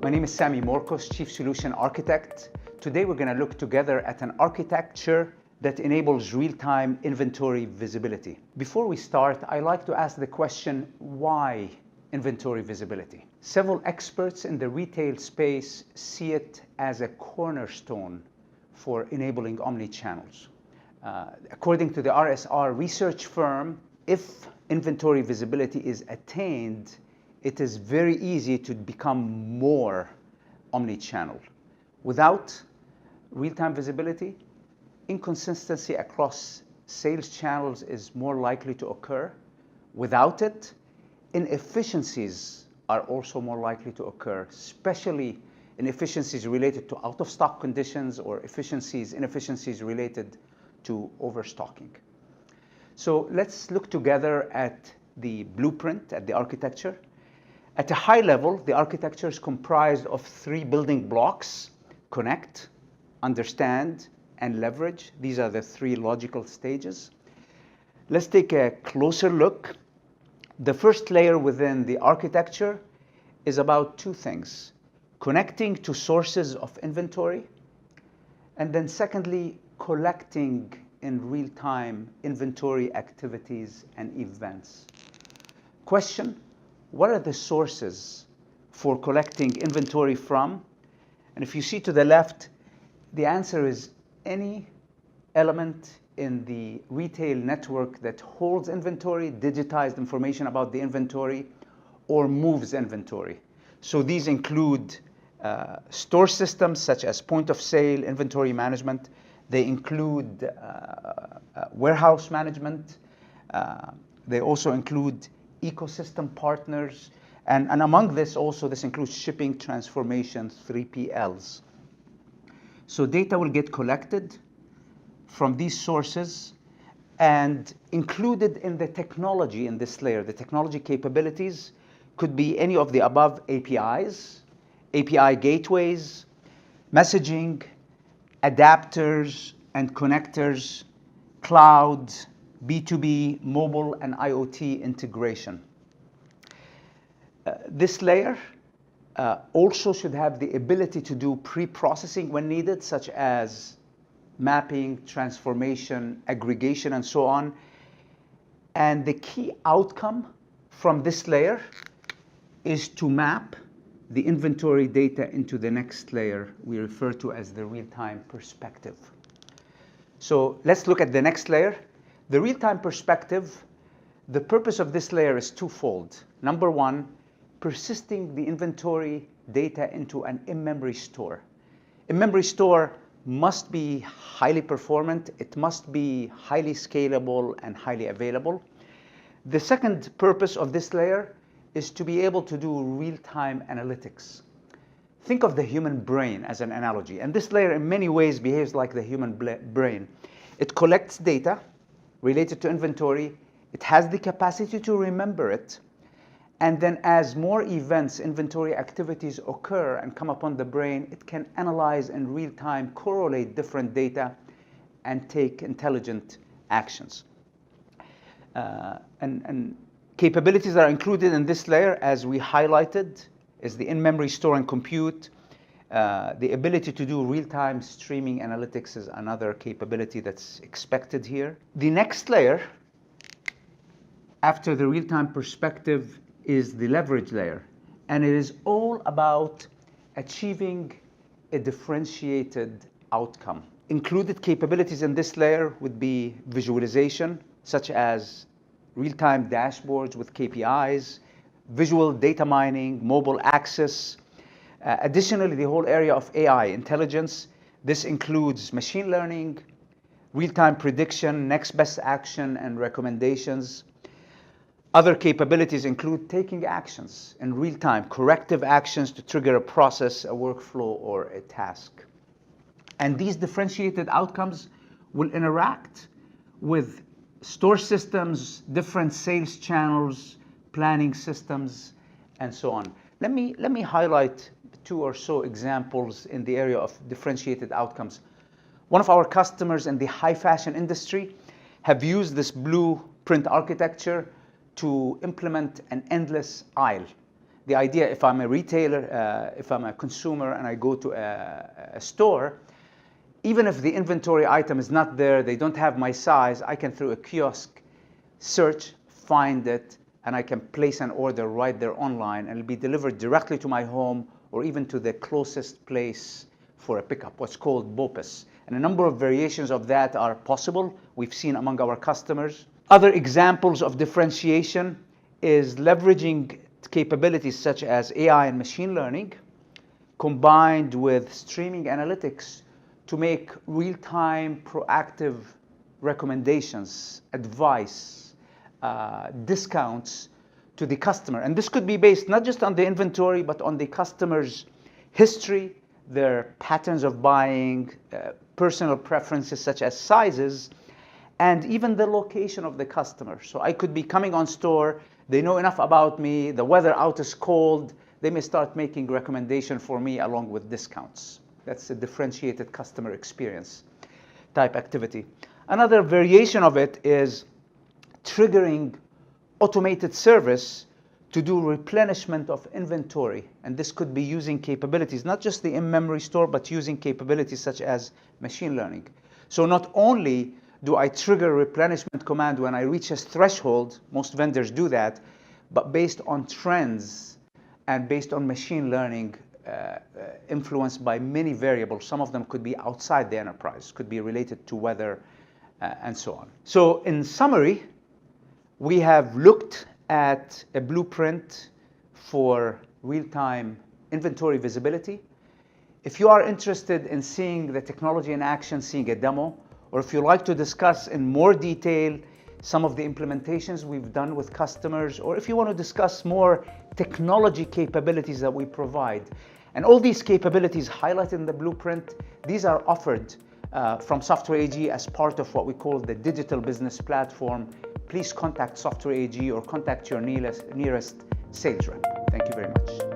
My name is Sami Marcos, Chief Solution Architect. Today we're going to look together at an architecture that enables real-time inventory visibility. Before we start, I like to ask the question, why inventory visibility? Several experts in the retail space see it as a cornerstone for enabling omni-channels. According to the RSR research firm, if inventory visibility is attained, it is very easy to become more omni-channel. Without real-time visibility, inconsistency across sales channels is more likely to occur. Without it, inefficiencies are also more likely to occur, especially inefficiencies related to out-of-stock conditions or inefficiencies related to overstocking. So let's look together at the blueprint, at the architecture. At a high level, the architecture is comprised of 3 building blocks: connect, understand, and leverage. These are the 3 logical stages. Let's take a closer look. The first layer within the architecture is about 2 things: connecting to sources of inventory, and then secondly, collecting in real-time inventory activities and events. Question: what are the sources for collecting inventory from? And if you see to the left, the answer is any element in the retail network that holds inventory, digitized information about the inventory, or moves inventory. So these include store systems such as point of sale, inventory management. They include warehouse management. They also include ecosystem partners, and among this also, this includes shipping transformation, 3PLs. So data will get collected from these sources and included in the technology in this layer. The technology capabilities could be any of the above APIs, API gateways, messaging, adapters and connectors, cloud, B2B, mobile, and IoT integration. This layer also should have the ability to do pre-processing when needed, such as mapping, transformation, aggregation, and so on. And the key outcome from this layer is to map the inventory data into the next layer we refer to as the real-time perspective. So let's look at the next layer. The real-time perspective, the purpose of this layer is twofold. Number one, persisting the inventory data into an in-memory store. In-memory store must be highly performant, it must be highly scalable and highly available. The second purpose of this layer is to be able to do real-time analytics. Think of the human brain as an analogy, and this layer in many ways behaves like the human brain. It collects data related to inventory, it has the capacity to remember it, and then as more events, inventory activities occur and come upon the brain, it can analyze in real time, correlate different data, and take intelligent actions. And capabilities that are included in this layer, as we highlighted, is the in-memory store and compute. The ability to do real-time streaming analytics is another capability that's expected here. The next layer, after the real-time perspective, is the leverage layer. And it is all about achieving a differentiated outcome. Included capabilities in this layer would be visualization, such as real-time dashboards with KPIs, visual data mining, mobile access. Additionally, the whole area of AI, intelligence. This includes machine learning, real-time prediction, next best action, and recommendations. Other capabilities include taking actions in real time, corrective actions to trigger a process, a workflow, or a task. And these differentiated outcomes will interact with store systems, different sales channels, planning systems, and so on. Let me highlight 2 or so examples in the area of differentiated outcomes. One of our customers in the high fashion industry have used this blueprint architecture to implement an endless aisle. The idea, if I'm a retailer, if I'm a consumer and I go to a store, even if the inventory item is not there, they don't have my size, I can through a kiosk search, find it, and I can place an order right there online, and it'll be delivered directly to my home or even to the closest place for a pickup, what's called BOPIS. And a number of variations of that are possible, we've seen among our customers. Other examples of differentiation is leveraging capabilities such as AI and machine learning, combined with streaming analytics to make real-time proactive recommendations, advice, discounts to the customer. And this could be based not just on the inventory, but on the customer's history, their patterns of buying, personal preferences such as sizes, and even the location of the customer. So I could be coming on store, they know enough about me, the weather out is cold, they may start making recommendation for me along with discounts. That's a differentiated customer experience type activity. Another variation of it is triggering automated service to do replenishment of inventory. And this could be using capabilities, not just the in-memory store, but using capabilities such as machine learning. So not only do I trigger a replenishment command when I reach a threshold, most vendors do that, but based on trends and based on machine learning influenced by many variables. Some of them could be outside the enterprise, could be related to weather and so on. So in summary, we have looked at a blueprint for real-time inventory visibility. If you are interested in seeing the technology in action, seeing a demo, or if you'd like to discuss in more detail some of the implementations we've done with customers, or if you want to discuss more technology capabilities that we provide, and all these capabilities highlighted in the blueprint, these are offered from Software AG as part of what we call the digital business platform. Please contact Software AG or contact your nearest sales rep. Thank you very much.